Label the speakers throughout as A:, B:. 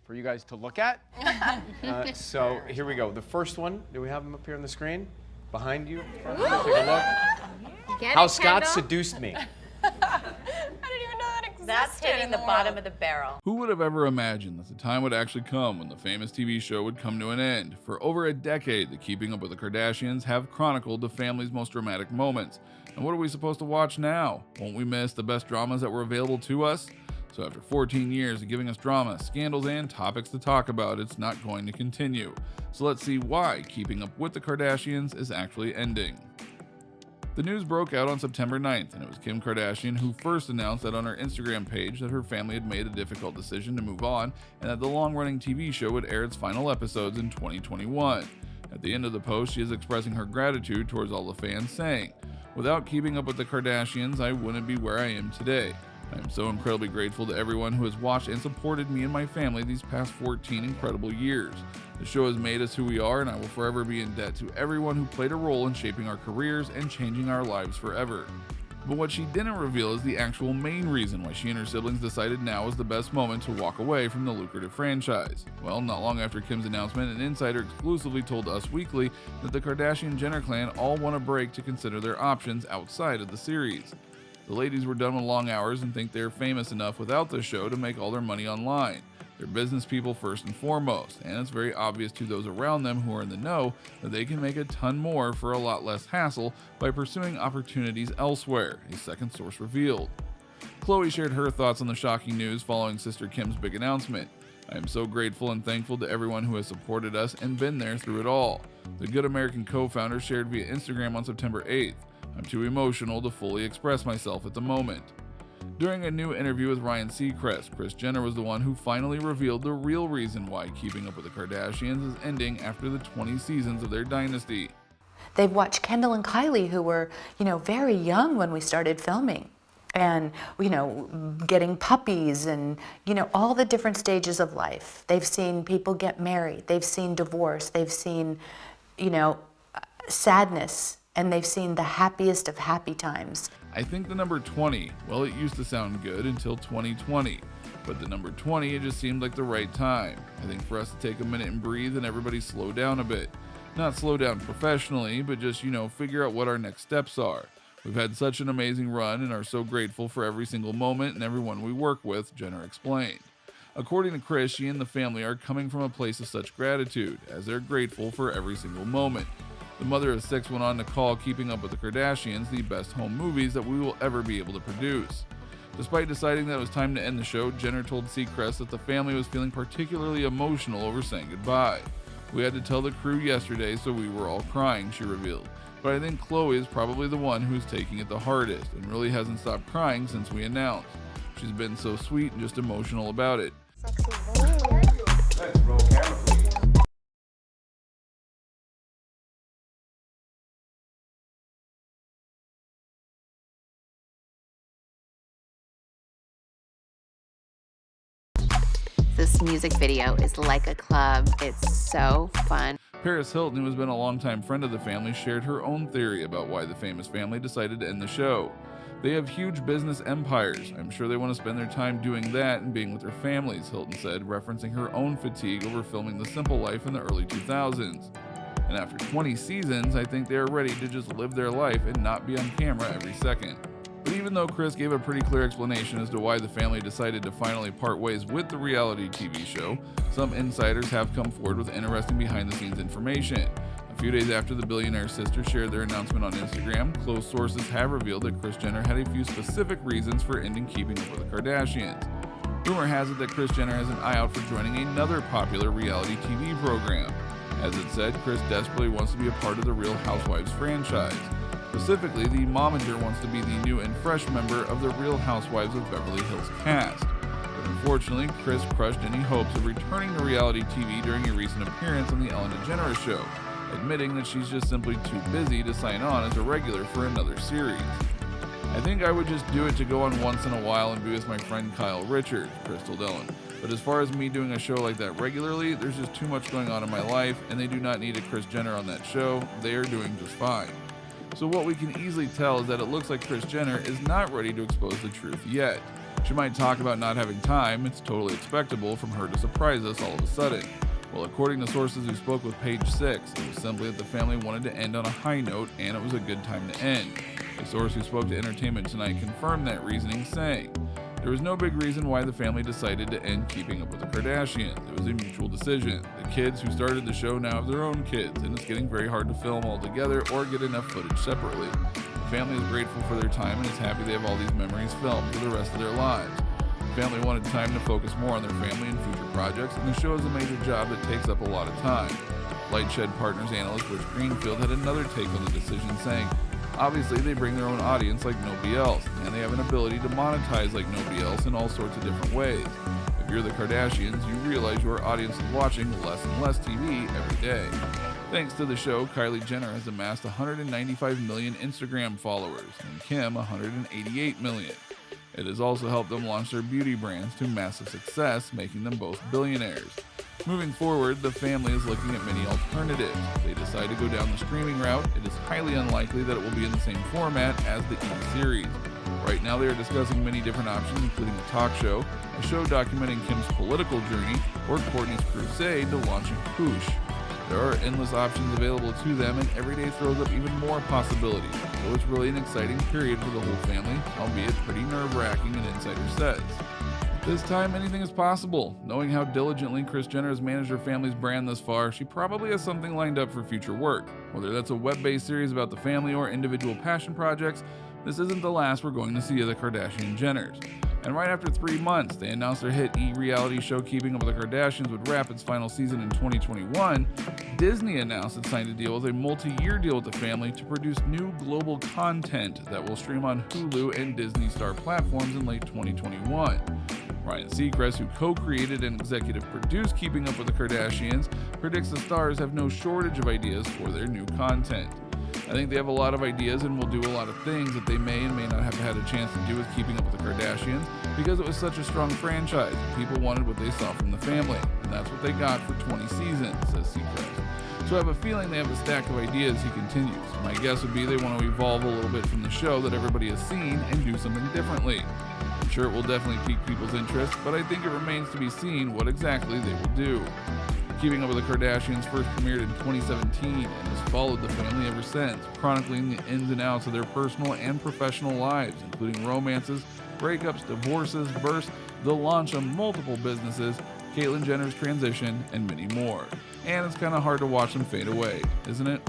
A: for you guys to look at. So here we go. The first one, do we have them up here on the screen? Behind you? Take a look. How Scott seduced me.
B: I didn't even know that existed.
C: That's hitting the bottom of the barrel.
D: Who would have ever imagined that the time would actually come when the famous TV show would come to an end? For over a decade, the Keeping Up with the Kardashians have chronicled the family's most dramatic moments. And what are we supposed to watch now? Won't we miss the best dramas that were available to us? So after 14 years of giving us drama, scandals, and topics to talk about, it's not going to continue. So let's see why Keeping Up with the Kardashians is actually ending. The news broke out on September 9th, and it was Kim Kardashian who first announced that on her Instagram page that her family had made a difficult decision to move on and that the long-running TV show would air its final episodes in 2021. At the end of the post, she is expressing her gratitude towards all the fans, saying, "Without Keeping Up with the Kardashians, I wouldn't be where I am today. I am so incredibly grateful to everyone who has watched and supported me and my family these past 14 incredible years. The show has made us who we are, and I will forever be in debt to everyone who played a role in shaping our careers and changing our lives forever." But what she didn't reveal is the actual main reason why she and her siblings decided now was the best moment to walk away from the lucrative franchise. Well, not long after Kim's announcement, an insider exclusively told Us Weekly that the Kardashian-Jenner clan all want a break to consider their options outside of the series. The ladies were done with long hours and think they're famous enough without the show to make all their money online. They're business people first and foremost, and it's very obvious to those around them who are in the know that they can make a ton more for a lot less hassle by pursuing opportunities elsewhere, a second source revealed. Khloe shared her thoughts on the shocking news following sister Kim's big announcement. "I am so grateful and thankful to everyone who has supported us and been there through it all," the Good American co-founder shared via Instagram on September 8th. "I'm too emotional to fully express myself at the moment." During a new interview with Ryan Seacrest, Kris Jenner was the one who finally revealed the real reason why Keeping Up with the Kardashians is ending after the 20 seasons of their dynasty.
E: They've watched Kendall and Kylie, who were, very young when we started filming, and, getting puppies and, all the different stages of life. They've seen people get married. They've seen divorce. They've seen, sadness. And they've seen the happiest of happy times.
D: I think the number 20, well, it used to sound good until 2020. But the number 20, it just seemed like the right time. I think for us to take a minute and breathe and everybody slow down a bit. Not slow down professionally, but just, figure out what our next steps are. We've had such an amazing run and are so grateful for every single moment and everyone we work with, Jenner explained. According to Kris, she and the family are coming from a place of such gratitude, as they're grateful for every single moment. The mother of 6 went on to call Keeping Up with the Kardashians the best home movies that we will ever be able to produce. Despite deciding that it was time to end the show, Jenner told Seacrest that the family was feeling particularly emotional over saying goodbye. "We had to tell the crew yesterday, so we were all crying," she revealed. "But I think Khloe is probably the one who's taking it the hardest and really hasn't stopped crying since we announced. She's been so sweet and just emotional about it."
A: Let's roll camera, please.
F: This music video is like a club. It's so fun.
D: Paris Hilton, who has been a longtime friend of the family, shared her own theory about why the famous family decided to end the show. "They have huge business empires. I'm sure they want to spend their time doing that and being with their families," Hilton said, referencing her own fatigue over filming The Simple Life in the early 2000s. "And after 20 seasons, I think they are ready to just live their life and not be on camera every second." But even though Kris gave a pretty clear explanation as to why the family decided to finally part ways with the reality TV show, some insiders have come forward with interesting behind-the-scenes information. A few days after the billionaire's sister shared their announcement on Instagram, close sources have revealed that Kris Jenner had a few specific reasons for ending Keeping Up with the Kardashians. Rumor has it that Kris Jenner has an eye out for joining another popular reality TV program. As it said, Kris desperately wants to be a part of the Real Housewives franchise. Specifically, the momager wants to be the new and fresh member of the Real Housewives of Beverly Hills cast. But unfortunately, Kris crushed any hopes of returning to reality TV during a recent appearance on The Ellen DeGeneres Show, admitting that she's just simply too busy to sign on as a regular for another series. "I think I would just do it to go on once in a while and be with my friend Kyle Richards," Kris told Ellen. "But as far as me doing a show like that regularly, there's just too much going on in my life, and they do not need a Kris Jenner on that show. They are doing just fine." So what we can easily tell is that it looks like Kris Jenner is not ready to expose the truth yet. She might talk about not having time. It's totally expectable from her to surprise us all of a sudden. Well, according to sources who spoke with Page 6, it was simply that the family wanted to end on a high note and it was a good time to end. A source who spoke to Entertainment Tonight confirmed that reasoning, saying, "There was no big reason why the family decided to end Keeping Up with the Kardashians. It was a mutual decision. The kids who started the show now have their own kids, and it's getting very hard to film all together or get enough footage separately. The family is grateful for their time and is happy they have all these memories filmed for the rest of their lives. The family wanted time to focus more on their family and future projects, and the show is a major job that takes up a lot of time." Lightshed Partners analyst Rich Greenfield had another take on the decision, saying, "Obviously, they bring their own audience like nobody else, and they have an ability to monetize like nobody else in all sorts of different ways. If you're the Kardashians, you realize your audience is watching less and less TV every day." Thanks to the show, Kylie Jenner has amassed 195 million Instagram followers, and Kim 188 million. It has also helped them launch their beauty brands to massive success, making them both billionaires. Moving forward, the family is looking at many alternatives. If they decide to go down the streaming route, it is highly unlikely that it will be in the same format as the E! series. Right now they are discussing many different options, including a talk show, a show documenting Kim's political journey, or Kourtney's crusade to launching Poosh. There are endless options available to them, and every day throws up even more possibilities. So it's really an exciting period for the whole family, albeit pretty nerve-wracking, an insider says. This time, anything is possible. Knowing how diligently Kris Jenner has managed her family's brand thus far, she probably has something lined up for future work. Whether that's a web-based series about the family or individual passion projects, this isn't the last we're going to see of the Kardashian Jenners. And right after 3 months, they announced their hit E! reality show Keeping Up with the Kardashians would wrap its final season in 2021, Disney announced it signed a deal with a multi-year deal with the family to produce new global content that will stream on Hulu and Disney Star platforms in late 2021. Ryan Seacrest, who co-created and executive produced Keeping Up with the Kardashians, predicts the stars have no shortage of ideas for their new content. I think they have a lot of ideas and will do a lot of things that they may and may not have had a chance to do with Keeping Up with the Kardashians because it was such a strong franchise. People wanted what they saw from the family, and that's what they got for 20 seasons, says Seacrest. So I have a feeling they have a stack of ideas, he continues. My guess would be they want to evolve a little bit from the show that everybody has seen and do something differently. I'm sure it will definitely pique people's interest, but I think it remains to be seen what exactly they will do. Keeping Up with the Kardashians first premiered in 2017 and has followed the family ever since, chronicling the ins and outs of their personal and professional lives, including romances, breakups, divorces, births, the launch of multiple businesses, Caitlyn Jenner's transition, and many more. And it's kind of hard to watch them fade away, isn't it?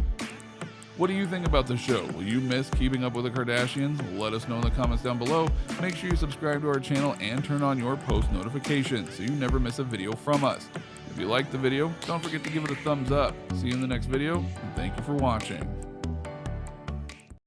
D: What do you think about the show? Will you miss Keeping Up with the Kardashians? Let us know in the comments down below. Make sure you subscribe to our channel and turn on your post notifications so you never miss a video from us. If you liked the video, don't forget to give it a thumbs up. See you in the next video, and thank you for watching.